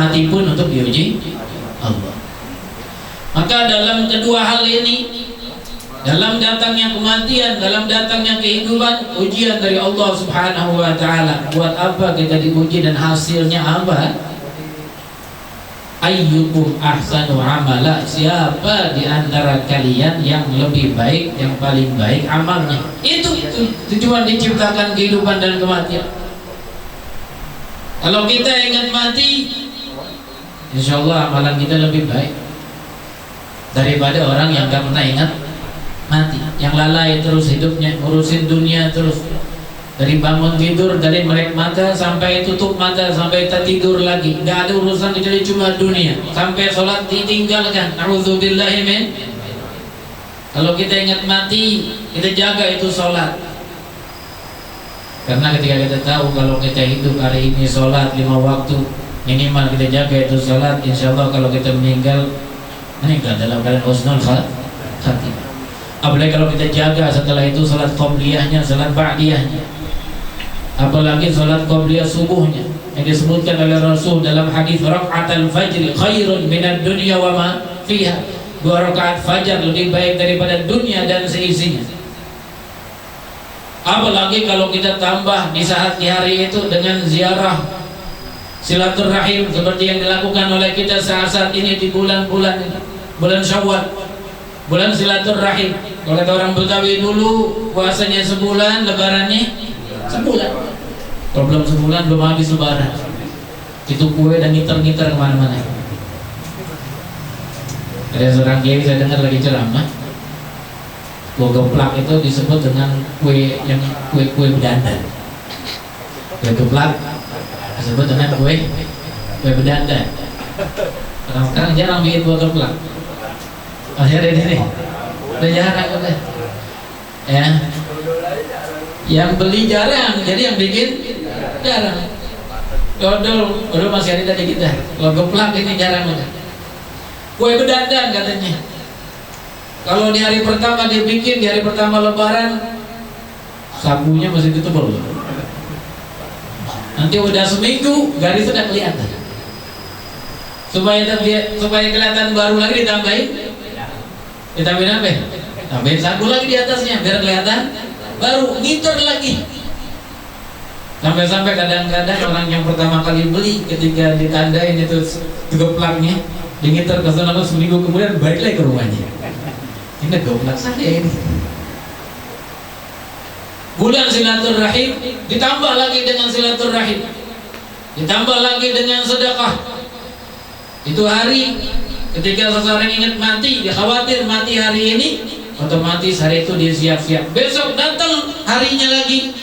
mati pun untuk diuji Allah. Maka dalam kedua hal ini, dalam datangnya kematian, dalam datangnya kehidupan, ujian dari Allah Subhanahu wa Ta'ala. Buat apa kita diuji dan hasilnya apa? Ayyukum ahsanu amala, siapa di antara kalian yang lebih baik, yang paling baik amalnya. Itu tujuan diciptakan kehidupan dan kematian. Kalau kita ingat mati, insya Allah amalan kita lebih baik daripada orang yang gak pernah ingat mati, yang lalai terus hidupnya, ngurusin dunia terus, dari bangun tidur, dari melek mata sampai tutup mata, sampai tidur lagi, gak ada urusan kecuali cuma dunia, sampai sholat ditinggalkan. A'udzubillahi min. Kalau kita ingat mati, kita jaga itu sholat, karena ketika kita tahu kalau kita hidup hari ini sholat 5 waktu minimal kita jaga itu sholat, insya Allah kalau kita meninggal dalam keadaan husnul khatimah. Apalagi kalau kita jaga setelah itu sholat qobliyahnya, sholat ba'diyahnya, apalagi sholat qobliyah subuhnya yang disebutkan oleh Rasul dalam hadis raka'atul fajri khairun minad dunya wa ma fiha. 2 rakaat fajar lebih baik daripada dunia dan seisinya. Apalagi kalau kita tambah di hari itu dengan ziarah silaturahim seperti yang dilakukan oleh kita saat ini di bulan Syawal, bulan silaturahim. Kalau kata orang Betawi dulu, puasanya sebulan, lebarannya sebulan. Kalau belum sebulan, belum habis lebaran, itu kue dan ngiter-ngiter kemana-mana. Ada seorang kiai saya dengar lagi ceramah, kue geplak itu disebut dengan kue bedandan. Kue geplak disebut dengan kue bedandan. Sekarang jarang bikin kue geplak. Masih ada di sini. Udah jarang udah. Ya. Yang beli jarang, jadi yang bikin jarang. Dodol masih ada tadi kita. Kalau geplak ini jarang udah. Kue bedandan katanya. Kalau di hari pertama dia bikin, di hari pertama lebaran, sabunya masih ditebel. Nanti udah seminggu, garis sudah kelihatan. Supaya kelihatan baru lagi ditambahin apa? Tambahin sabu lagi di atasnya biar kelihatan baru, ngiter lagi. Sampai-sampai kadang-kadang orang yang pertama kali beli, ketika ditandain itu geplaknya, ngiter ke sana, seminggu kemudian balik lagi ke rumahnya. Ini goblok saya ini. Bulan silaturahim ditambah lagi dengan silaturahim, ditambah lagi dengan sedekah. Itu hari ketika seseorang ingat mati, dia khawatir mati hari ini, otomatis hari itu dia siap-siap. Besok datang harinya lagi,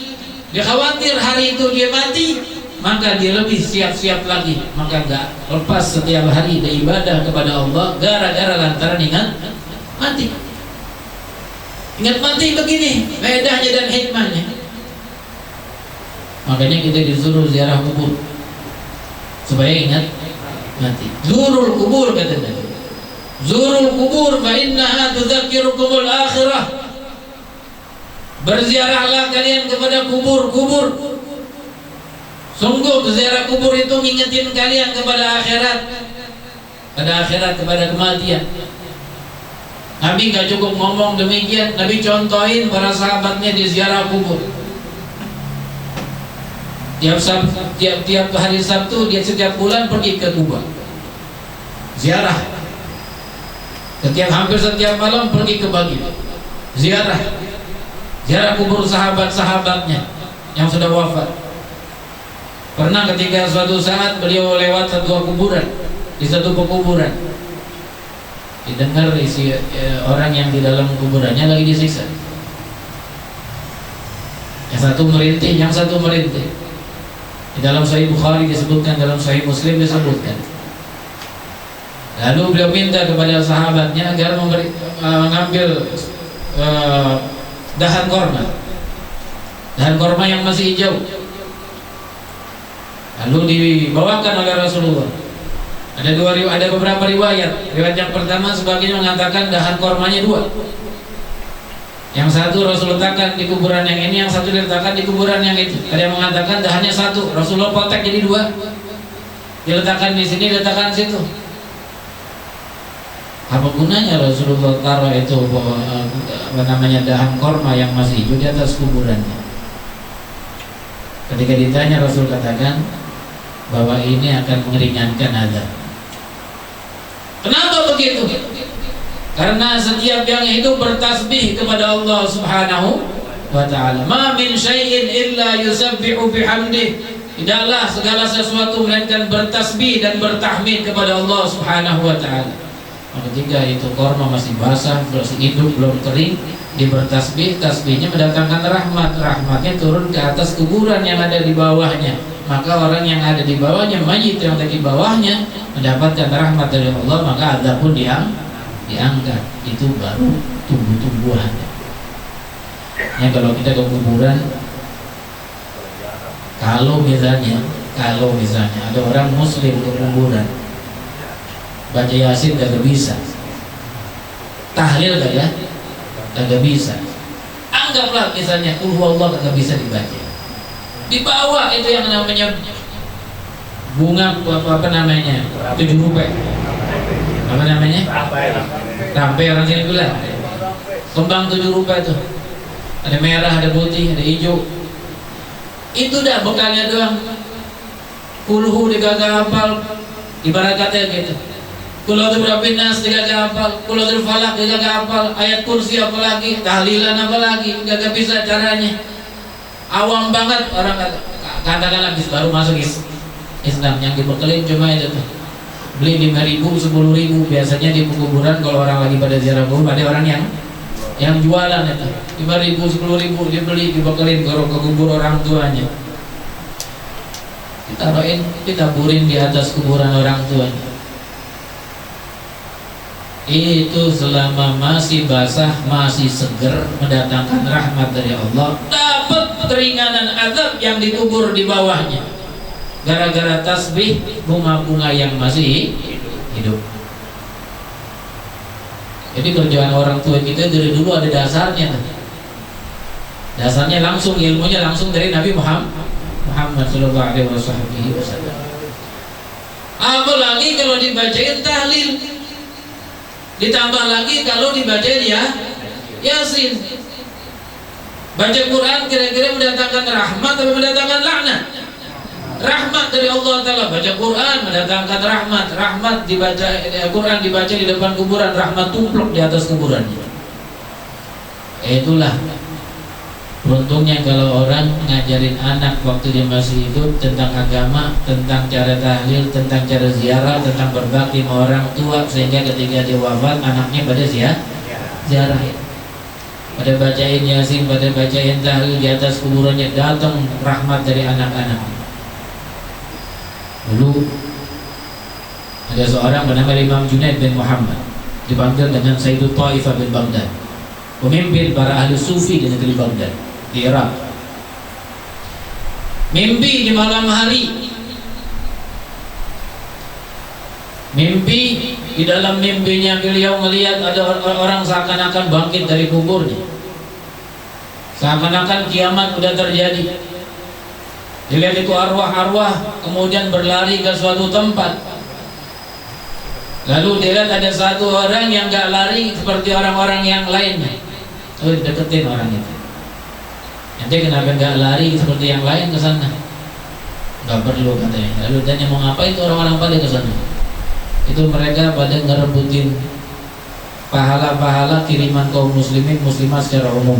dia khawatir hari itu dia mati, maka dia lebih siap-siap lagi. Maka gak lepas setiap hari beribadah kepada Allah gara-gara lantaran ingat mati. Ingat mati begini faedahnya dan hikmahnya. Makanya kita disuruh ziarah kubur supaya ingat mati. Zurul kubur kata Nabi. Zurul kubur fa innaha tudzakirukumul akhirah. Berziarahlah kalian kepada kubur-kubur. Sungguh ziarah kubur itu ngingetin kalian kepada akhirat. Pada akhirat, kepada kematian. Nabi gak cukup ngomong demikian, Nabi contohin para sahabatnya di ziarah kubur. Tiap hari Sabtu dia setiap bulan pergi ke Kuba ziarah. Hampir setiap malam pergi ke Baqi ziarah kubur sahabat-sahabatnya yang sudah wafat. Pernah ketika suatu saat beliau lewat satu kuburan, di satu pekuburan didengar isi orang yang di dalam kuburannya lagi disiksa. Yang satu merintih, yang satu merintih. Di dalam Sahih Bukhari disebutkan, dalam Sahih Muslim disebutkan. Lalu beliau minta kepada sahabatnya agar mengambil dahan korma yang masih hijau. Lalu dibawakan oleh Rasulullah. Ada beberapa riwayat. Riwayat yang pertama sebagian mengatakan dahan kormanya 2. Yang satu Rasul letakkan di kuburan yang ini, yang satu diletakkan di kuburan yang itu. Ada yang mengatakan dahannya 1, Rasulullah potek jadi 2. diletakkan di sini, diletakkan di situ. Apa gunanya Rasulullah taruh itu dahan korma yang masih hijau di atas kuburannya? Ketika ditanya, Rasul katakan bahwa ini akan meringankan azab. Kenapa begitu? Karena setiap yang hidup bertasbih kepada Allah Subhanahu wa ta'ala. Ma min syai'in illa yusabbihu bihamdih. Tidaklah segala sesuatu melainkan bertasbih dan bertahmid kepada Allah Subhanahu wa ta'ala. Ketika itu korma masih basah, masih hidup, belum kering, dia bertasbih, tasbihnya mendatangkan rahmat, rahmatnya turun ke atas kuburan yang ada di bawahnya. Maka orang yang ada di bawahnya, mayit yang ada di bawahnya mendapatkan rahmat dari Allah, maka azab pun diangkat. Itu baru tumbuh-tumbuhan. Ya, kalau kita ke kuburan, kalau misalnya ada orang muslim ke kuburan, baca Yasin kagak bisa, tahlil kagak bisa. Anggaplah misalnya Qul huwallahu kagak bisa dibaca, dibawa itu yang namanya bunga apa namanya 7 rupiah, apa namanya rampe, orang sini bilang kembang 7 rupiah itu, ada merah, ada putih, ada hijau. Itu dah bekalnya doang. Kulhu dikagak hafal, ibarat kata gitu. Qul birabbin nas tidak hafal, qul falaq tidak hafal, ayat kursi apalagi, tahlilan apalagi, enggak bisa caranya. Awam banget orang katakan habis baru masuk Islam yang dibekelin cuma itu tuh. Beli 5.000, 10.000 biasanya di kuburan kalau orang lagi pada ziarah kubur ada orang yang jualan itu. 5.000, 10.000 dia beli dibekelin ke kubur orang tuanya. Ditaburin di atas kuburan orang tuanya. Itu selama masih basah, masih seger, mendatangkan rahmat dari Allah, dapat keringanan azab yang dikubur di bawahnya gara-gara tasbih bunga-bunga yang masih hidup. Jadi kerjaan orang tua kita dari dulu ada dasarnya. Dasarnya langsung, ilmunya langsung dari Nabi Muhammad sallallahu alaihi wasallam. Apalagi kalau dibacain tahlil, ditambah lagi kalau dibacain Yasin. Baca Quran kira-kira mendatangkan rahmat atau mendatangkan laknat? Rahmat dari Allah Ta'ala. Baca Quran mendatangkan rahmat. Rahmat dibaca, Quran dibaca di depan kuburan, rahmat tumplok di atas kuburannya. Itulah beruntungnya kalau orang ngajarin anak waktu dia masih hidup tentang agama, tentang cara tahlil, tentang cara ziarah, tentang berbakti sama orang tua, sehingga ketika dia wafat anaknya pada ziarah, pada bacain Yasin, pada bacain tahlil di atas kuburannya, datang rahmat dari anak-anak. Dulu ada seorang bernama Imam Junaid bin Muhammad, dipanggil dengan Sayyidut Taifah bin Baghdad, pemimpin para ahli sufi di negeri Baghdad di Irak. Mimpi di malam hari, mimpi di dalam mimpinya beliau melihat ada orang seakan-akan bangkit dari kuburnya, seakan-akan kiamat sudah terjadi. Dilihat itu arwah-arwah kemudian berlari ke suatu tempat. Lalu dilihat ada satu orang yang gak lari seperti orang-orang yang lainnya. Deketin orang itu. Nanti kenapa gak lari seperti yang lain ke sana? Gak perlu katanya. Lalu tanya mau ngapain itu orang-orang pada ke sana? Itu mereka pada ngerebutin pahala-pahala kiriman kaum muslimin muslimah secara umum.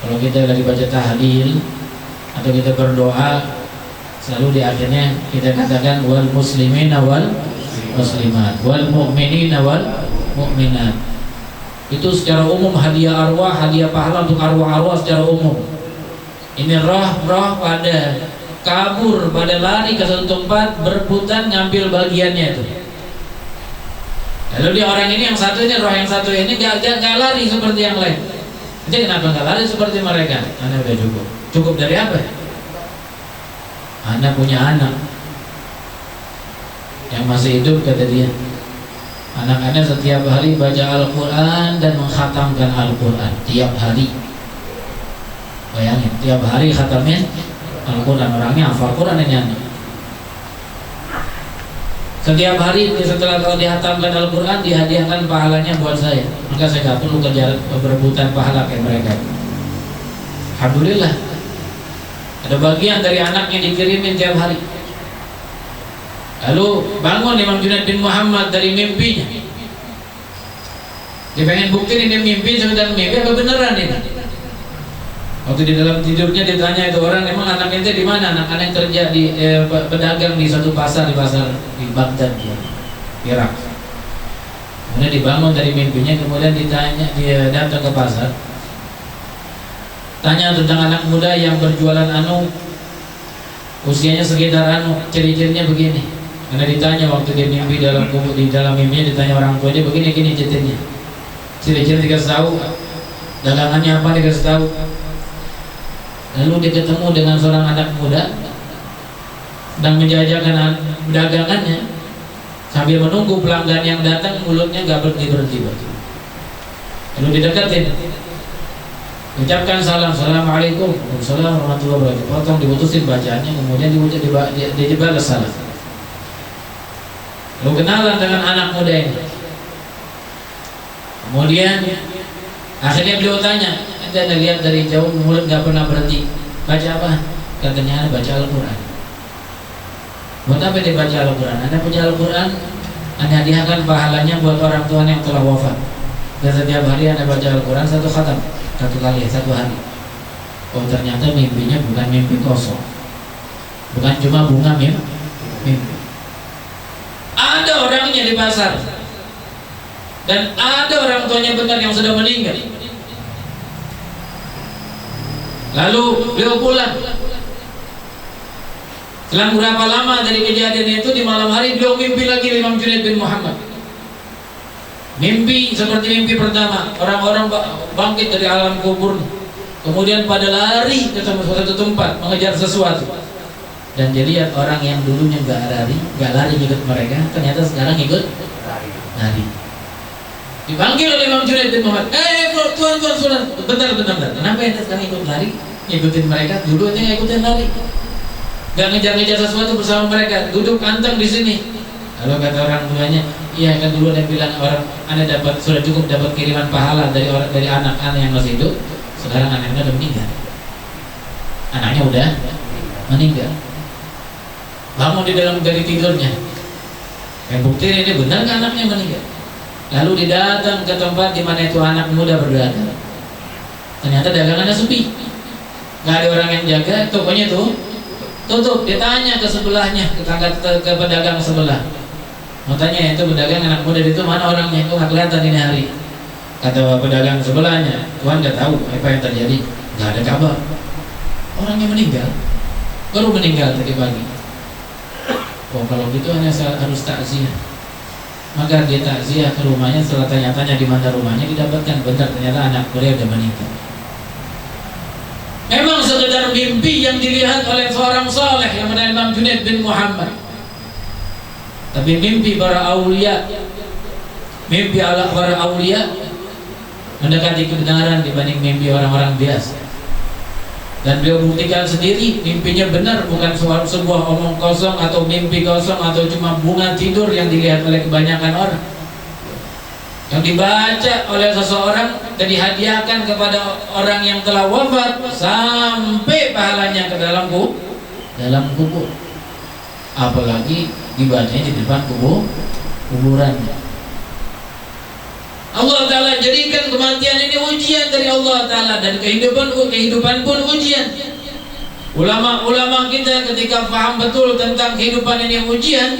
Kalau kita lagi baca tahlil atau kita berdoa, selalu di akhirnya kita katakan wal muslimina wal muslimat wal mu'minina wal mu'minat. Itu secara umum hadiah arwah, hadiah pahala untuk arwah-arwah secara umum. Ini roh-roh pada kabur, pada lari ke satu tempat, berebutan ngambil bagiannya itu. Lalu di orang ini yang satu ini, roh yang satu ini gak lari seperti yang lain. Jadi kenapa gak lari seperti mereka? Karena udah cukup. Cukup dari apa? Anak punya anak yang masih hidup, kata dia. Anak-anak setiap hari baca Al-Quran dan mengkhatamkan Al-Quran tiap hari. Bayangin, tiap hari khatamin Al-Quran. Orangnya hafal Quran ini anak. Setiap hari setelah kau dihatamkan Al-Quran, dihadiahkan pahalanya buat saya. Maka saya gak perlu kejar berebutan pahala kayak mereka. Alhamdulillah, ada bagian dari anaknya dikirimin tiap hari. Lalu bangun Imam Junaid bin Muhammad dari mimpinya. Dia pengen buktiin ini mimpi, sekedar mimpi apa beneran ini. Waktu di dalam tidurnya ditanya itu orang, emang anak ente di mana? Anak-anak yang kerja di pedagang di satu pasar di Baghdad, Irak. Kemudian dibangun dari mimpinya, kemudian ditanya, dia datang ke pasar, tanya tentang anak muda yang berjualan usianya sekitar ciri-cirinya begini. Karena ditanya waktu dia mimpi di dalam mimpinya ditanya orang tuanya begini ceritanya. Ciri-ciri dikasih tahu, dagangannya apa dikasih tahu. Lalu dia ketemu dengan seorang anak muda sedang menjajakan dagangannya sambil menunggu pelanggan yang datang, mulutnya gak berhenti. Lalu didekatin, ucapkan salam, assalamualaikum, waalaikumsalam warahmatullahi wabarakatuh. Potong diputusin bacaannya, kemudian dia balas salam. Lalu kenalan dengan anak muda ini. Kemudian akhirnya beliau tanya, anda lihat dari jauh mulut gak pernah berhenti, baca apa? Katanya baca Al-Quran. Buat apa dia baca Al-Quran? Anda punya Al-Quran, Anda hadiahkan pahalanya buat orang tua yang telah wafat. Dan setiap hari Anda baca Al-Quran satu khatam, satu hari. Oh ternyata mimpinya bukan mimpi kosong, bukan cuma bunga mimpi. Ada orangnya di pasar, dan ada orang tuanya benar yang sudah meninggal. Lalu beliau pulang. Selang berapa lama dari kejadian itu, di malam hari beliau mimpi lagi Imam Junaid bin Muhammad. Mimpi seperti mimpi pertama, orang-orang bangkit dari alam kubur, kemudian pada lari ke suatu tempat mengejar sesuatu. Dan jadi orang yang dulunya gak lari ikut mereka, ternyata sekarang ikut lari. Dipanggil oleh Imam Junaid bin Muhammad. Tuan, bentar. Kenapa ente sekarang ikut lari? Ikutin mereka. Dulu ente nggak ikutin lari. Gak ngejar-ngejar sesuatu bersama mereka. Duduk anteng di sini. Lalu kata orang tuanya, iya kan dulu ada bilang orang, anda sudah cukup dapat kiriman pahala dari anak-anak yang masih hidup. Sekarang anaknya udah meninggal. Anaknya udah meninggal. Bangun dari tidurnya. Yang bukti ini benar kan anaknya meninggal. Lalu didatang ke tempat di mana itu anak muda berdagang. Ternyata dagangannya sepi, nggak ada orang yang jaga, tokonya tuh tutup. Dia tanya ke sebelahnya, ke pedagang sebelah. Mau tanya itu pedagang anak muda itu mana orangnya? Kok nggak kelihatan ini hari? Kata pedagang sebelahnya, Tuhan nggak tahu apa yang terjadi. Nggak ada kabar. Orangnya meninggal, baru meninggal tadi pagi. Oh kalau gitu hanya harus takziah. Maka dia takziah ke rumahnya, setelah tanya-tanya di mana rumahnya, didapatkan benar ternyata anak beliau sudah meninggal. Memang sekedar mimpi yang dilihat oleh seorang saleh yang bernama Imam Junaid bin Muhammad. Tapi mimpi para aulia, mimpi para aulia mendekati kebenaran dibanding mimpi orang-orang biasa. Dan beliau buktikan sendiri mimpinya benar, bukan sebuah omong kosong atau mimpi kosong atau cuma bunga tidur yang dilihat oleh kebanyakan orang, yang dibaca oleh seseorang dan dihadiahkan kepada orang yang telah wafat sampai pahalanya ke dalam kubur. Apalagi dibacanya di depan kuburannya. Allah Ta'ala jadikan kematian ini ujian dari Allah Ta'ala, dan kehidupan pun ujian. Ulama-ulama kita ketika paham betul tentang kehidupan ini ujian,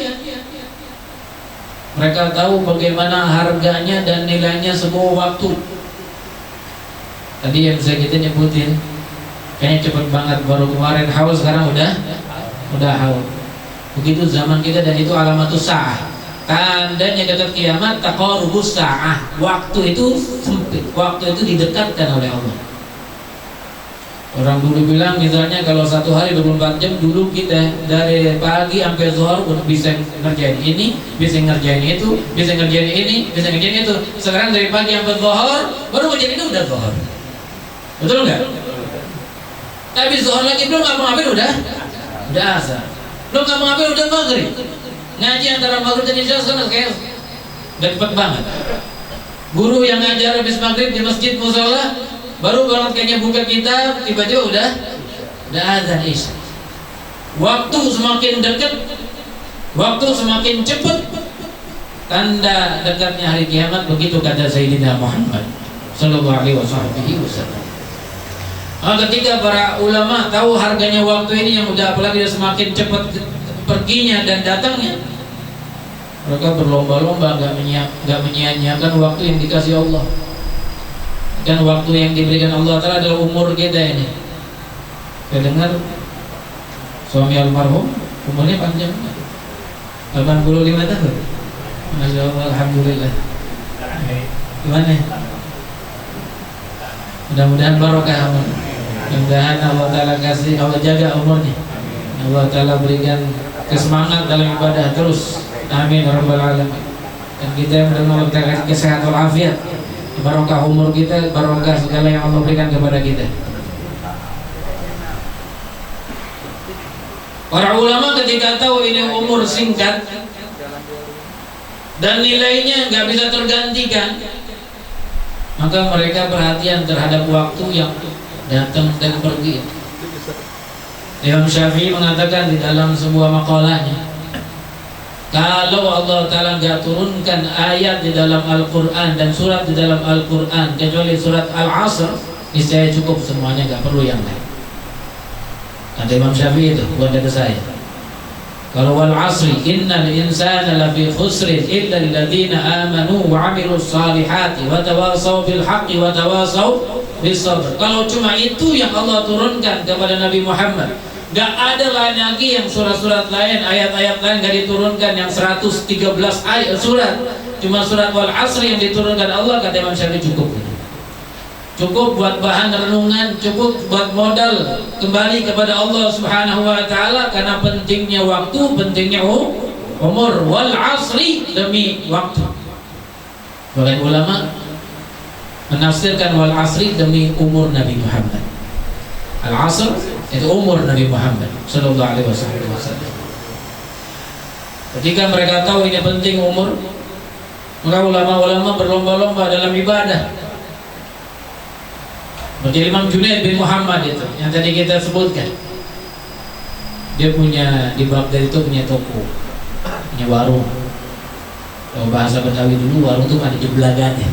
mereka tahu bagaimana harganya dan nilainya sebuah waktu. Tadi yang bisa kita nyebutin kayaknya cepet banget, baru kemarin haul, sekarang udah haul. Begitu zaman kita, dan itu alamatus sa'ah, tandanya dekat kiamat, taqarubus sa'ah. Waktu itu sempit, waktu itu didekatkan oleh Allah. Orang dulu bilang misalnya kalau satu hari 24 jam, dulu kita dari pagi sampai zuhur bisa ngerjain ini, bisa ngerjain itu, bisa ngerjain ini, bisa ngerjain itu. Sekarang dari pagi sampai zuhur, baru ngerjain itu udah zuhur. Betul nggak? Tapi zuhur lagi belum ngapa-ngapain udah asar. Belum ngapa-ngapain udah maghrib. Ngaji antara maghrib dan isya sana kayak cepet banget. Guru yang ngajar habis maghrib di masjid musola, baru banget kayaknya buka kitab, tiba-tiba udah azan isya. Waktu semakin dekat, waktu semakin cepat, tanda dekatnya hari kiamat. Begitu kata Sayyidina Muhammad sallallahu alaihi wasallam. Ketika para ulama tahu harganya waktu ini yang udah apalagi semakin cepat perginya dan datangnya, mereka berlomba-lomba nggak menyia-nyiakan waktu yang dikasih Allah. Dan waktu yang diberikan Allah Ta'ala adalah umur kita ini. Saya dengar suami almarhum umurnya panjang, 85 tahun. Masya Allah, alhamdulillah. Gimana? Mudah-mudahan barokah. Mudah-mudahan Allah Ta'ala kasih, Allah jaga umurnya, Allah Ta'ala berikan kesemangat dalam ibadah terus. Amin ya rabbal alamin. Dan kita mudah-mudahan kita kasih kesehatan walafiat, barokah umur kita, barokah segala yang Allah berikan kepada kita. Para ulama ketika tahu ini umur singkat dan nilainya nggak bisa tergantikan, maka mereka perhatian terhadap waktu yang datang dan pergi. Imam Syafi'i mengatakan di dalam sebuah makalahnya, kalau Allah Ta'ala nggak turunkan ayat di dalam Al-Quran dan surat di dalam Al-Quran kecuali surat Al-Asr, niscaya cukup semuanya, nggak perlu yang lain. Kata Imam Syafi'i itu, bukan kata saya. Kalau wal asri innal insana lafi khusrin illa alladziina amanu wa 'amilus salihati wa tawasaw bil haqqi wa tawasaw bis sabr. Kalau cuma itu yang Allah turunkan kepada Nabi Muhammad, gak ada lain lagi yang surat-surat lain, ayat-ayat lain gak diturunkan yang 113 ayat surat. Cuma surat wal asri yang diturunkan Allah, kata Imam Syafi'i cukup. Cukup buat bahan renungan, cukup buat modal kembali kepada Allah Subhanahu wa Ta'ala, karena pentingnya waktu, pentingnya umur. Wal asri, demi waktu. Bahkan ulama menafsirkan wal asri demi umur Nabi Muhammad. Al asr itu umur Nabi Muhammad sallallahu alaihi wasallam. Ketika mereka tahu ini penting umur, maka ulama-ulama berlomba-lomba dalam ibadah. Seperti Imam Junaid bin Muhammad itu yang tadi kita sebutkan, dia punya di Baghdad itu punya toko, punya warung. Kalau bahasa Betawi dulu warung itu ada jeblagannya.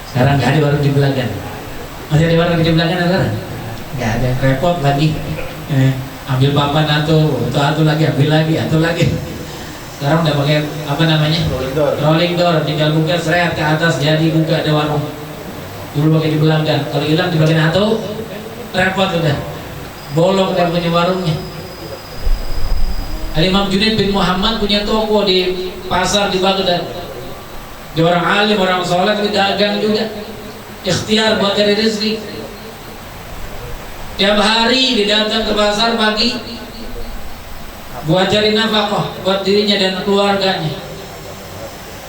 Sekarang nggak ada warung jeblagan. Masih ada warung jeblagan sekarang? Nggak ada, repot lagi. Ambil papan atau lagi, ambil lagi, atau lagi. Sekarang udah pakai apa namanya? Rolling door, tinggal buka seret ke atas jadi buka ada warung. Dulu pakai dibelangkan, kalau hilang di bagian atau repot udah, bolong dan punya warungnya. Imam Junaid bin Muhammad punya toko di pasar di Baghdad. Dia orang alim, orang soleh, tapi dagang juga, ikhtiar buat cari rezeki. Tiap hari dia datang ke pasar pagi buat cari nafkah buat dirinya dan keluarganya.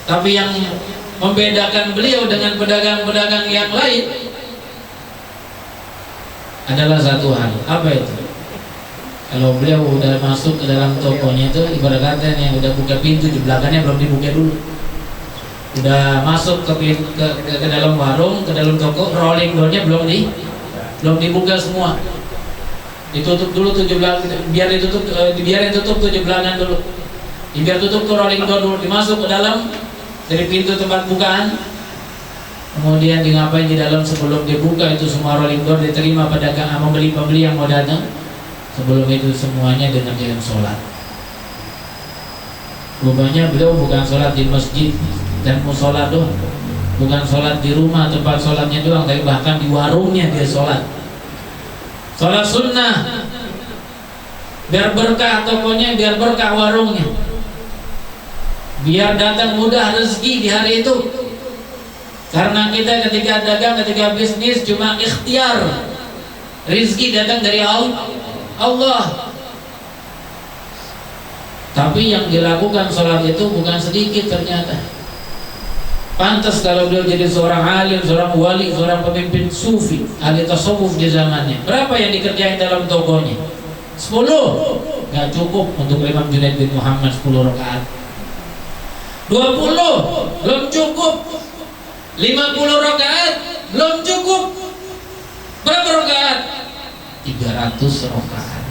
Tapi yang membedakan beliau dengan pedagang-pedagang yang lain adalah satu hal. Apa itu? Kalau beliau udah masuk ke dalam tokonya itu, ibarat kata yang udah buka pintu, di belakangnya belum dibuka dulu. Udah masuk ke dalam warung, ke dalam toko, rolling door-nya belum dibuka semua. Ditutup dulu tujuh belakang, biar ditutup tujuh belakang dulu. Biar tutup tuh rolling door dulu, dimasuk ke dalam dari pintu tempat bukaan. Kemudian di ngapain di dalam sebelum dibuka itu semua rolling door diterima pedagang sama pembeli yang mau datang. Sebelum itu semuanya dengan sholat. Rupanya beliau bukan sholat di masjid dan musola doang, bukan sholat di rumah tempat sholatnya doang, tapi bahkan di warungnya dia sholat. Sholat sunnah, biar berkah tokonya, biar berkah warungnya, biar datang mudah rezeki di hari itu. Karena kita ketika dagang, ketika bisnis cuma ikhtiar, rezeki datang dari Allah. Tapi yang dilakukan sholat itu bukan sedikit ternyata. Pantas kalau beliau jadi seorang alim, seorang wali, seorang pemimpin sufi, ahli tasawuf di zamannya. Berapa yang dikerjain dalam tokonya? 10 nggak cukup untuk Imam Junaid bin Muhammad 10 rakaat. 20 belum cukup. 50 rakaat belum cukup. Berapa rakaat? 300 rakaat.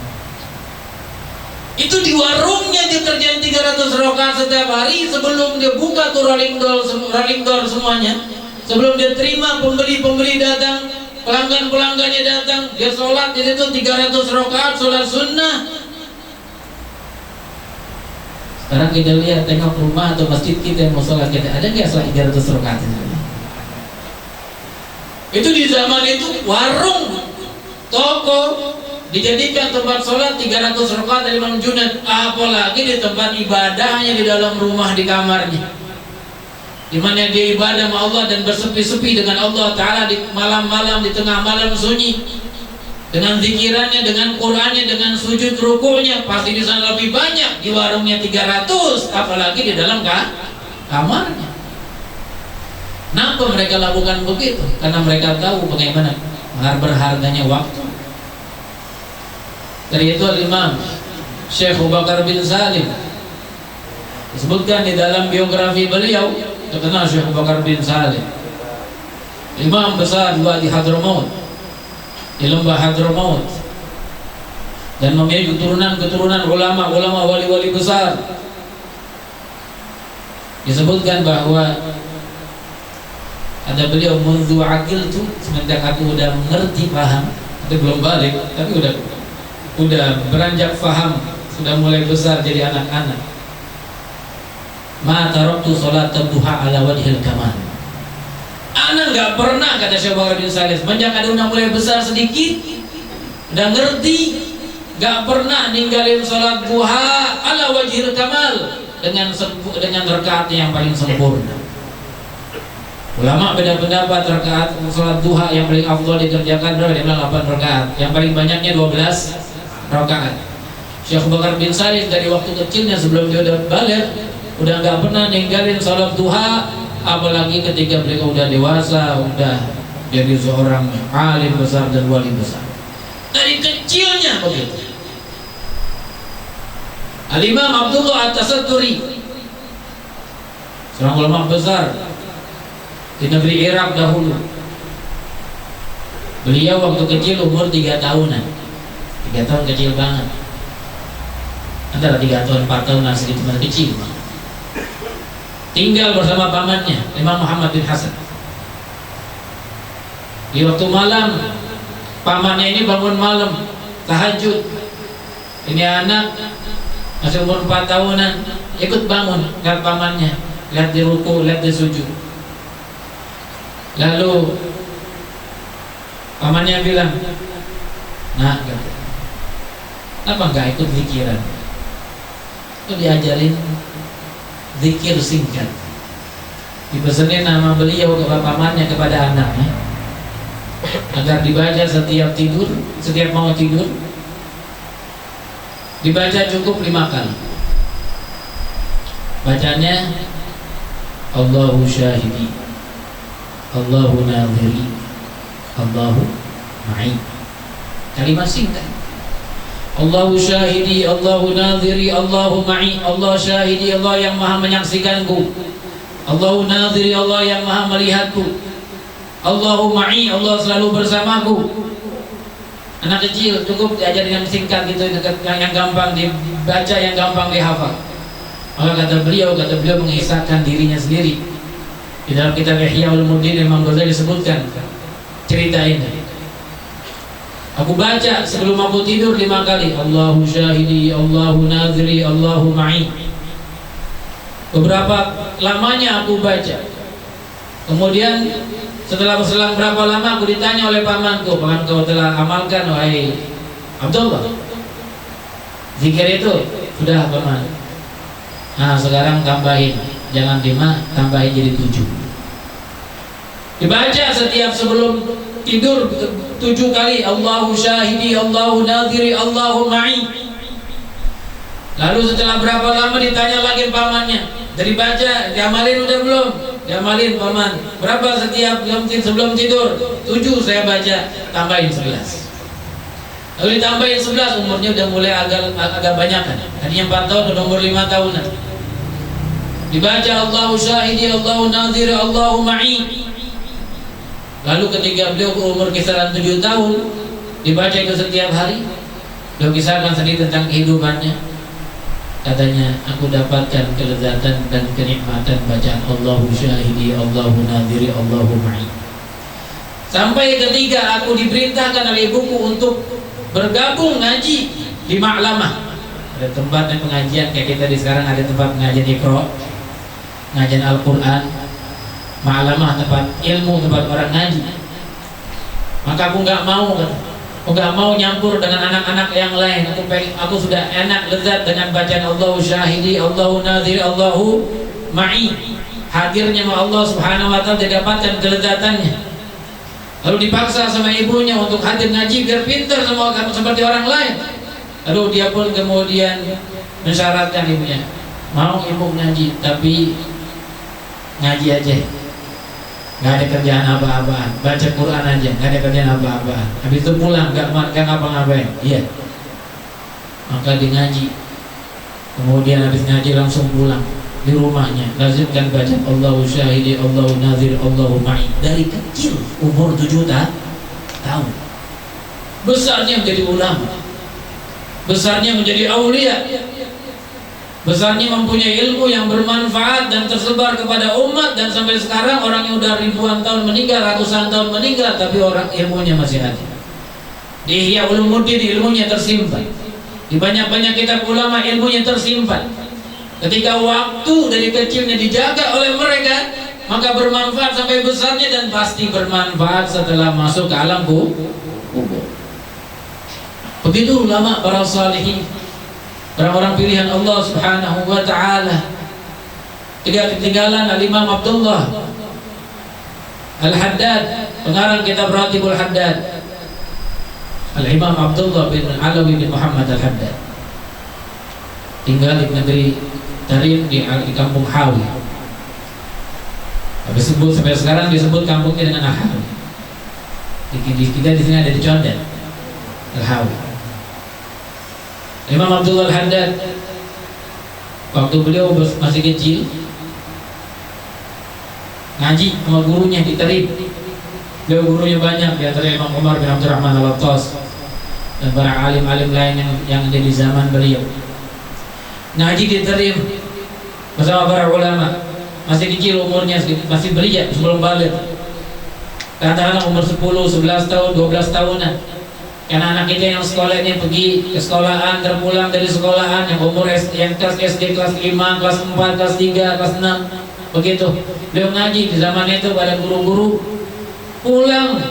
Itu di warungnya dia kerjain 300 rakaat setiap hari sebelum dia buka tuh rolling door semuanya. Sebelum dia terima pembeli-pembeli datang, pelanggan-pelanggannya datang, dia sholat di situ 300 rakaat sholat sunnah. Sekarang kita lihat, tengok rumah atau masjid kita yang mau sholat, kita ada nggak sholat 300 rakaat? Itu di zaman itu warung, toko dijadikan tempat sholat 300 rakaat dari Imam Junaid. Apalagi di tempat ibadahnya di dalam rumah, di kamarnya, di mana dia ibadah sama Allah dan bersepi-sepi dengan Allah Ta'ala di malam-malam, di tengah malam sunyi, dengan zikirannya, dengan Qur'annya, dengan sujud ruku'nya. Pasti di sana lebih banyak. Di warungnya 300, apalagi di dalam kamarnya. Kenapa mereka lakukan begitu? Karena mereka tahu bagaimana berharganya waktu. Dari itu Imam Syekh Abu Bakar bin Salim disebutkan di dalam biografi beliau, terkenal Syekh Abu Bakar bin Salim, imam besar di Hadramaut, di lembah Hadramaut, dan memiliki keturunan ulama wali-wali besar. Disebutkan bahwa ada beliau, mundu akil tu, semenjak aku udah mengerti, paham, tapi belum balik, tapi udah beranjak faham, sudah mulai besar jadi anak-anak. Ma taraktu salat duha ala wajhil kamal. Anak nggak pernah, kata Syekh Bakar bin Salim, semenjak ada udah mulai besar sedikit, udah ngerti, nggak pernah ninggalin salat duha ala wajhil kamal dengan rakaatnya yang paling sempurna. Ulama beda pendapat rakaat salat duha yang paling afdal dikerjakan berapa? Dia bilang 8 rakaat, yang paling banyaknya 12 rakaat. Syekh Bakar bin Salim dari waktu kecilnya sebelum dia udah balik udah nggak pernah ninggalin salat duha, apalagi ketika beliau udah dewasa, udah jadi seorang alim besar dan wali besar. Dari kecilnya begitu. Al-Imam Abdullah At-Tasatturi, seorang ulama besar di negeri Irak dahulu. Beliau waktu kecil umur 3 tahunan. 3 tahun kecil banget. Antara 3 tahun 4 tahunan, sedikit masih kecil. Tinggal bersama pamannya Imam Muhammad bin Hasan. Di waktu malam, pamannya ini bangun malam tahajud. Ini anak masih umur 4 tahunan ikut bangun, lihat pamannya, lihat di ruku, lihat di sujud. Lalu pamannya bilang, nah, kenapa nggak ikut zikiran? Itu diajarin zikir singkat. Dipesanin nama beliau kepada pamannya, kepada anaknya, agar dibaca setiap tidur, setiap mau tidur. Dibaca cukup 5 kali. Bacanya Allahu syahidi, Allahu nadhiri, Allahu ma'i. Kalimat singkat. Allahu syahidi, Allahu nadhiri, Allahu ma'i. Allah syahidi, Allah yang maha menyaksikanku. Allahu nadhiri, Allah yang maha melihatku. Allahu ma'i, Allah selalu bersamaku. Anak kecil cukup diajarin yang singkat gitu, yang gampang dibaca, yang gampang dihafal. Maka kata beliau mengisahkan dirinya sendiri. Di dalam kitab Ihya Ulumuddin Imam Ghazali disebutkan cerita ini. Aku baca sebelum aku tidur 5 kali, Allahu syahidi, Allahu nadhiri, Allahu ma'i. Beberapa lamanya aku baca. Kemudian setelah berselang berapa lama aku ditanya oleh pamanku, "Apakah kau telah amalkan, wahai Abdullah? Zikir itu sudah, paman." Nah, sekarang tambahin, jangan 5, tambahin jadi 7. Dibaca setiap sebelum tidur 7 kali, Allahu syahidi, Allahu nadhiri, Allahu ma'i. Lalu setelah berapa lama ditanya lagi pamannya, dari baca, diamalin udah belum? Diamalin paman. Berapa setiap sebelum tidur? 7 saya baca, tambahin 11. Lalu ditambahin 11, umurnya udah mulai agak banyak kan. Tadinya 4 tahun, udah umur 5 tahunan. Dibaca Allahu syahidi, Allahu nadhiri, Allahu ma'i. Lalu ketika beliau umur kisaran 7 tahun, dibaca itu setiap hari. Beliau kisahkan sendiri tentang kehidupannya. Katanya, aku dapatkan kelezatan dan kenikmatan bacaan Allahu syahidi, Allahu nadhiri, Allahu ma'i. Sampai ketika aku diperintahkan oleh ibuku untuk bergabung ngaji di Ma'lamah. Ada tempatnya pengajian kayak kita di sekarang, ada tempat pengajian Iqra, pengajian Al-Quran. Ma'lamah tempat ilmu, tempat orang ngaji. Maka aku nggak mau nyampur dengan anak-anak yang lain. Aku sudah enak lezat dengan bacaan Allahu syahidi, Allahu nadhiri, Allahu ma'i. Hadirnya Allah Subhanahu wa ta'ala didapatkan kelezatannya. Lalu dipaksa sama ibunya untuk hadir ngaji biar pintar seperti orang lain. Lalu dia pun kemudian mensyaratkan ibunya, mau ibu ngaji tapi ngaji aja, nggak ada kerjaan apa-apaan, baca Quran aja, nggak ada kerjaan apa-apaan. Habis itu pulang nggak ngapa-ngapain. Iya. Maka dia ngaji. Kemudian habis ngaji langsung pulang. Di rumahnya lazimkan baca Allahu syahidi, Allahu nadhir, Allahu ma'i dari kecil, umur 7 tahun. Besarnya menjadi ulama, besarnya menjadi aulia, besarnya mempunyai ilmu yang bermanfaat dan tersebar kepada umat. Dan sampai sekarang orang yang udah ribuan tahun meninggal, ratusan tahun meninggal, tapi orang ilmunya masih ada. Di Ihya Ulumuddin ilmunya tersimpan, di banyak-banyak kitab ulama ilmunya tersimpan. Ketika waktu dari kecilnya dijaga oleh mereka, maka bermanfaat sampai besarnya, dan pasti bermanfaat setelah masuk ke alam kubur. Begitu ulama para salihin, orang-orang pilihan Allah Subhanahu wa ta'ala. Tidak ketinggalan Al-Imam Abdullah Al-Haddad, pengarang kitab Ratibul Haddad. Al-Imam Abdullah bin Alawi bin Muhammad Al-Haddad tinggal di negeri Tarim di kampung Hawi. Disebut sampai sekarang disebut kampungnya dengan Al-Hawi. Kita di sini ada di Condet, Al-Hawi. Imam Abdullah Al-Haddad, waktu beliau masih kecil, ngaji sama gurunya di Tarim. Beliau gurunya banyak, di antara Imam Umar bin Abdurrahman Al-Attas dan para alim-alim lain yang ada di zaman beliau. Ngaji di Tarim bersama para ulama. Masih kecil umurnya, masih belia, sebelum balik. Kadang-kadang umur 10, 11 tahun, 12 tahunan. Karena anak kita yang sekolahnya pergi ke sekolahan, terpulang dari sekolahan, yang umur yang kelas SD, kelas 5, kelas 4, kelas 3, kelas 6, begitu. Beliau ngaji di zaman itu pada guru-guru pulang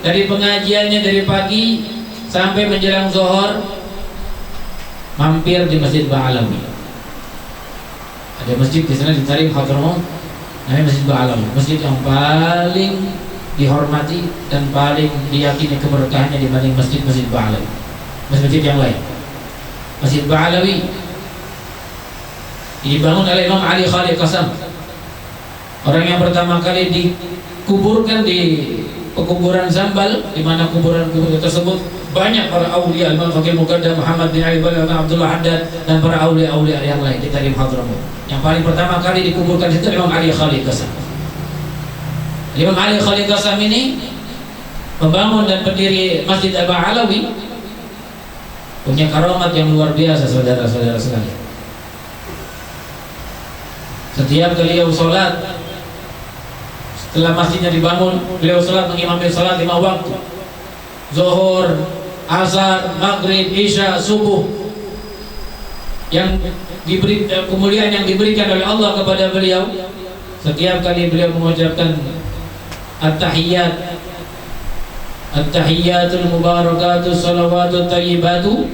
dari pengajiannya dari pagi sampai menjelang zuhur, mampir di Masjid Ba'alawi. Ada masjid di sana di Tarim Hadramaut, namanya Masjid Ba'alawi, masjid yang paling dihormati dan paling diyakini keberkahannya dibanding masjid-masjid Ba'alawi, masjid yang lain. Masjid Ba'alawi dibangun oleh Imam Ali Khalid Qasam, orang yang pertama kali dikuburkan di pekuburan Zambal, di mana kuburan tersebut banyak para aulia, Imam Fakih Muqaddam Muhammad bin Ali bin Abdullah Haddad dan para aulia-aulia yang lain di Tarim Hadramaut. Yang paling pertama kali dikuburkan itu Imam Ali Khalid Qasam. Imam Ali Khalid Qasam ini pembangun dan pendiri Masjid Al-Ba'alawi, punya karamat yang luar biasa, saudara-saudara sekalian. Setiap beliau sholat, setelah masjidnya dibangun, beliau sholat mengimami sholat 5 waktu, zuhur, asar, maghrib, isya, subuh. Yang diberi kemuliaan yang diberikan oleh Allah kepada beliau, setiap kali beliau mengucapkan at-tahiyyat, at-tahiyyatul mubarakatus salawatut thayyibatu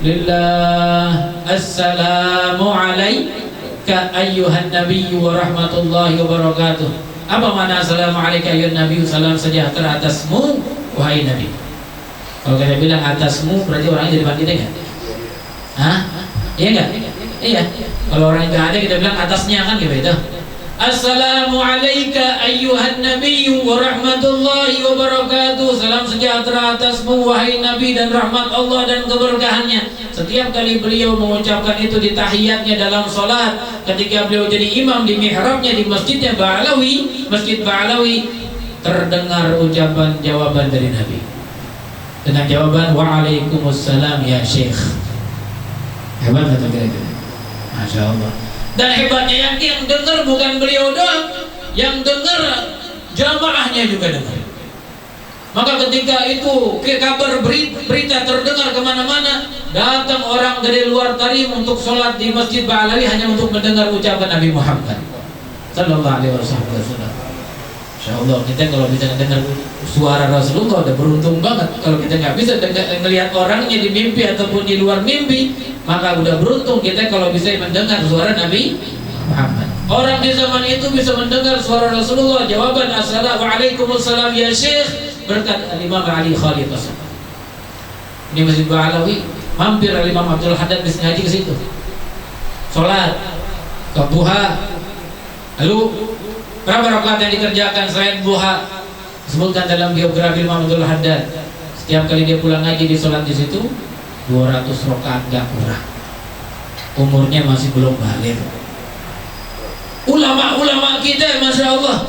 lillah, assalamu alaika ayyuhan nabiyyu wa rahmatullahi wa barakatuh. Apa makna assalamu alaika ayyuhan nabiyyu, salam sejahtera atasmu wahai nabi. Kalau kita bilang atasmu berarti orangnya di depan kita enggak? Hah? Iya enggak? Iya. Kalau orang yang enggak ada kita bilang atasnya kan gitu. Assalamu alayka ayyuhan nabiyyu wa rahmatullahi wa barakatuh. Salam sejahtera atasmu wahai Nabi dan rahmat Allah dan keberkahannya. Setiap kali beliau mengucapkan itu di tahiyatnya dalam salat, ketika beliau jadi imam di mihrabnya di masjidnya Ba'alawi, Masjid Ba'alawi, terdengar ucapan jawaban dari Nabi dengan jawaban waalaikumsalam ya Syekh. Hebat atau kira-kira? Masya Allah. Dan hebatnya yang dengar bukan beliau doang, yang dengar jamaahnya juga dengar. Maka ketika itu kabar berita terdengar kemana-mana, datang orang dari luar Tarim untuk sholat di Masjid Ba'alawi hanya untuk mendengar ucapan Nabi Muhammad Sallallahu Alaihi Wasallam. Insya Allah kita kalau bisa dengar suara Rasulullah udah beruntung banget. Kalau kita nggak bisa melihat orangnya di mimpi ataupun di luar mimpi, maka udah beruntung kita kalau bisa mendengar suara Nabi Muhammad. Orang di zaman itu bisa mendengar suara Rasulullah. Jawaban Assalamualaikum ya Syekh berkat Imam Ali Khalid Hasan. Ini Masjid Ba'alawi, mampir Imam Abdul Haddad bisa ngaji ke situ. Sholat, ke duha. Lalu berapa rakaat yang dikerjakan selain duha? Sebutkan dalam biografi Imam Abdul Haddad, setiap kali dia pulang ngaji di sholat di situ 200 rakaat gak kurang. Umurnya masih belum balik. Ulama-ulama kita, masya Allah,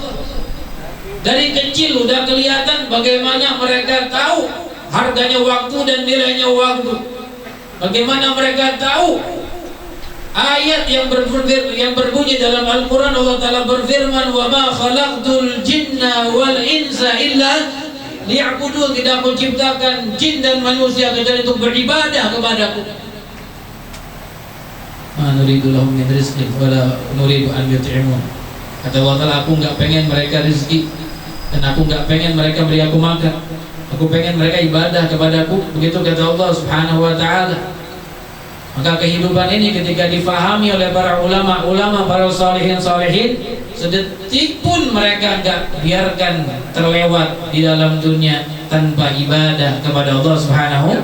dari kecil udah kelihatan bagaimana mereka tahu harganya waktu dan nilainya waktu. Bagaimana mereka tahu ayat yang berbunyi dalam Al-Quran. Allah Ta'ala berfirman, wa ma khalaqtul jinna wal insa illa liya'budun. Tidak aku ciptakan jin dan manusia kecuali untuk beribadah kepadaku. Ma nuridu lahum min rizqin wala nuridu an yut'imun. Kata Allah Ta'ala, aku enggak pengen mereka rezeki dan aku enggak pengen mereka beri aku makan. Aku pengen mereka ibadah kepadaku. Begitu kata Allah Subhanahu wa Ta'ala. Maka kehidupan ini ketika difahami oleh para ulama-ulama, para salihin-salihin, sedetik pun mereka enggak biarkan terlewat di dalam dunia tanpa ibadah kepada Allah Subhanahu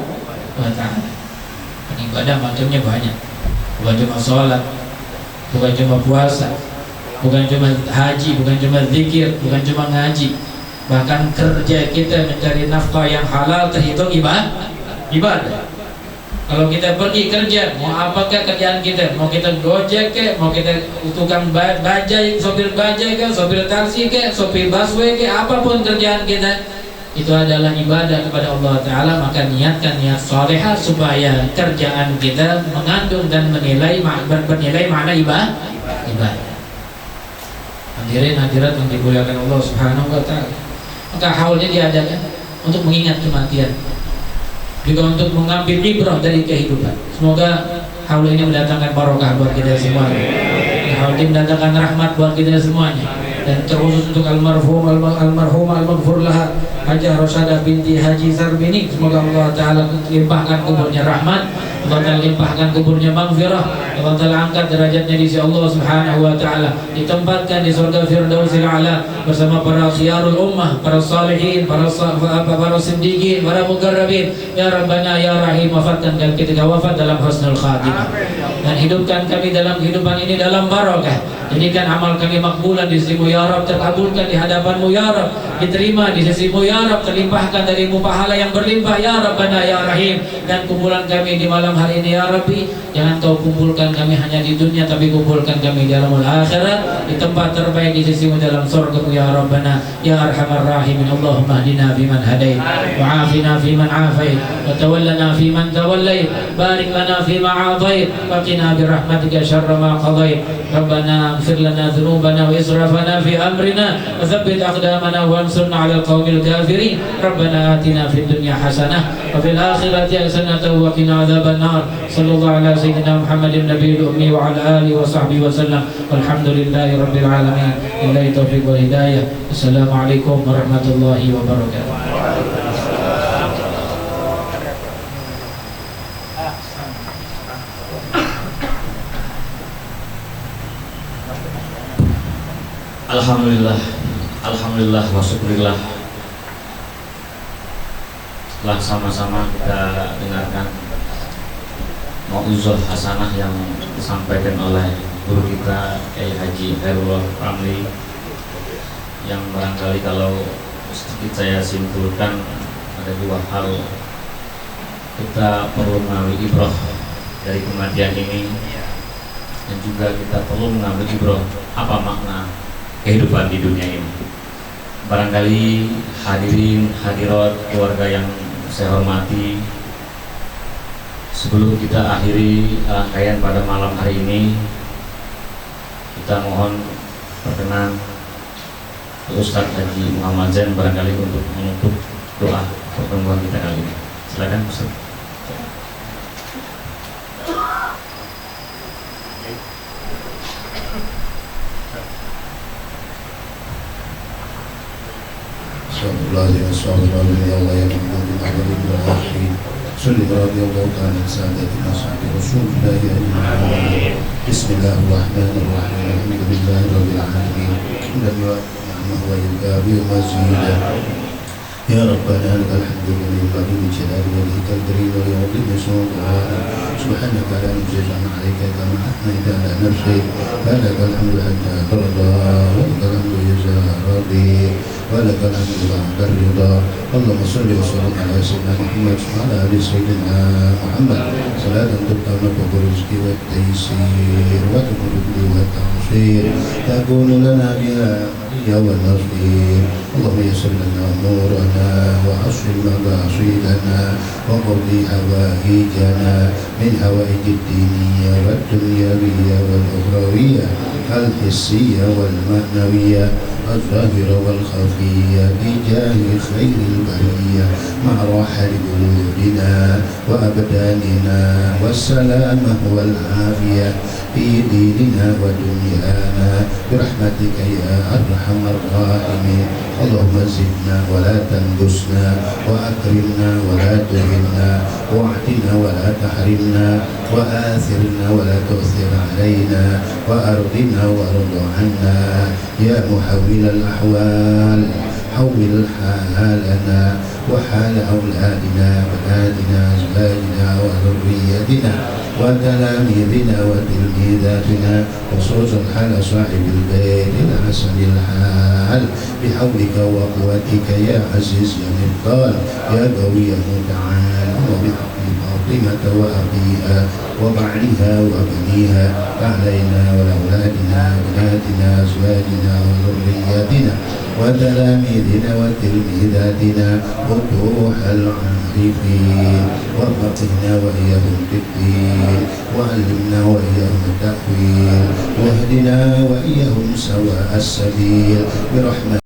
wa Ta'ala. Ibadah macamnya banyak. Bukan cuma sholat, bukan cuma puasa, bukan cuma haji, bukan cuma zikir, bukan cuma ngaji. Bahkan kerja kita mencari nafkah yang halal terhitung ibadah. Kalau kita pergi kerja, mau apakah kerjaan kita? Mau kita gojek ke, mau kita tukang bajai, sopir bajai ke, sopir taksi ke, sopir busway ke, apapun kerjaan kita, itu adalah ibadah kepada Allah Ta'ala. Maka niatkan niat salehah supaya kerjaan kita mengandung dan bernilai makna ibadah. Hadirin hadirat yang dimuliakan Allah Subhanahu wa Ta'ala. Maka haulnya diadakan untuk mengingat kematian, juga untuk mengambil ibrah dari kehidupan. Semoga haul ini mendatangkan barokah buat kita semuanya. Haul ini mendatangkan rahmat buat kita semuanya. Dan terkhusus untuk almarhum al-maghfur laha Hajah Rosadah binti Haji Sarbini, semoga Allah Ta'ala limpahkan kuburnya rahmat, Allah Ta'ala limpahkan kuburnya maghfirah, Allah Ta'ala angkat derajatnya di sisi Allah Subhanahu wa Ta'ala, ditempatkan di surga Firdausil A'la bersama para khiyarul ummah, para salihin, para siddiqin, para muqarrabin. Ya Rabbana ya Rahim, wafatkan kami ketika wafat dalam husnul khatimah, dan hidupkan kami dalam kehidupan ini dalam barakah. Jadikan amal kami makbulan di sisi-Mu ya Rabb, terkabulkan di hadapan-Mu ya Rabb, diterima di sisi-Mu ya Rabb, terlimpahkan dari-Mu pahala yang berlimpah ya Rabbana ya Rahim. Dan kumpulan kami di malam hari ini ya Rabbi, jangan Kau kumpulkan kami hanya di dunia, tapi kumpulkan kami di alamul akhirat, di tempat terbaik di sisi-Mu dalam surga-Mu ya Rabbana ya Arhamar Rahimin. Allahumma hdina fiman hadait, wa afina fiman afait, wa tawallana fiman tawallait, barik lana fima a'tait, wa qina birahmatika syarra ma qadait. Rabbana اغفر لنا ذنوبنا وإسرافنا في أمرنا وثبت أقدامنا وانصرنا على القوم الكافرين. ربنا آتنا في الدنيا حسنة وفي الآخرة حسنة وقنا عذاب النار. صلى الله على سيدنا محمد النبي الأمي وعلى آله وصحبه وسلم والحمد لله رب العالمين. بالله التوفيق والهداية. السلام عليكم ورحمة الله وبركاته. Alhamdulillah, alhamdulillah wa syukurillah. Setelah sama-sama kita dengarkan mau'izah hasanah yang disampaikan oleh guru kita Kiai Haji Khairullah Ramli, yang barangkali kalau sedikit saya simpulkan ada dua hal. Kita perlu mengambil ibrah dari kematian ini, dan juga kita perlu mengambil ibrah apa makna kehidupan di dunia ini. Barangkali hadirin hadirat keluarga yang saya hormati, sebelum kita akhiri rangkaian pada malam hari ini, kita mohon perkenan Ustaz Haji Muhammad Zain barangkali untuk menutup doa pertemuan kita kali ini. Silakan Ustaz. Assalamualaikum warahmatullahi wabarakatuh. Sallallahu ta'ala saadatina sahabi Rasulullah ajma'in. Bismillahirrahmanirrahim. Alhamdulillahi rabbil alamin. Ni'mahu wa yukabiru mazidah. Ya Rabbana lakal hamdu lillahi bi jalali wajhikal karim wa li'udhimi sultanik. Subhanaka la nu'jizu 'alaika kama athnayta 'ala nafsik. Falakal hamdu hatta tarda wa lakal hamdu idza radit wa lakal hamdu ba'da ridha. Allahumma shalli wa sallim ala sayyidina Muhammad wa ala ali sayyidina Muhammad. Salatan tubtana bi rizqi wa taysir wa tuqdiru wa ta'sir. Takunu lana biha ya wa nasir. Allahumma yassir lana umurana wa asrif maqasidana wa qdi hawaijana min hawaijid diniyya wad dunyawiyya wal ukhrawiyya al hissiyya wal ma'nawiyya al-zahira wal khafiyya bi jahi khairil bariyya ma'a rahali qulubina wa abdanina wassalamah wal afiyah fi dinina wa dunyana birahmatika ya arhamar rahimin. Allahumma zidna wa la tanqusna wa akrimna wa la tuhinna wa atina wa la tahrimna wa athirna wa la tu'thir alaina wa ardina wa ardu anna ya muhawwil al-ahwal حول حالنا وحال أولادنا بناتنا أزواجنا وذريتنا وتلاميذنا وتلميذاتنا خصوصا حال صاحب البيت الحسن الحال بحولك وقوتك يا عزيز يا مبطال يا قوي متعال وبحق فاطمة وأبيها وبعلها وبنيها علينا ولأولادنا بناتنا أزواجنا وذرياتنا وتلاميذنا وتلميذاتنا وفتوح العارفين وفقهنا وإياهم في الدين وعلمنا وإياهم التأويل واهدنا وإياهم سواء السبيل برحمتك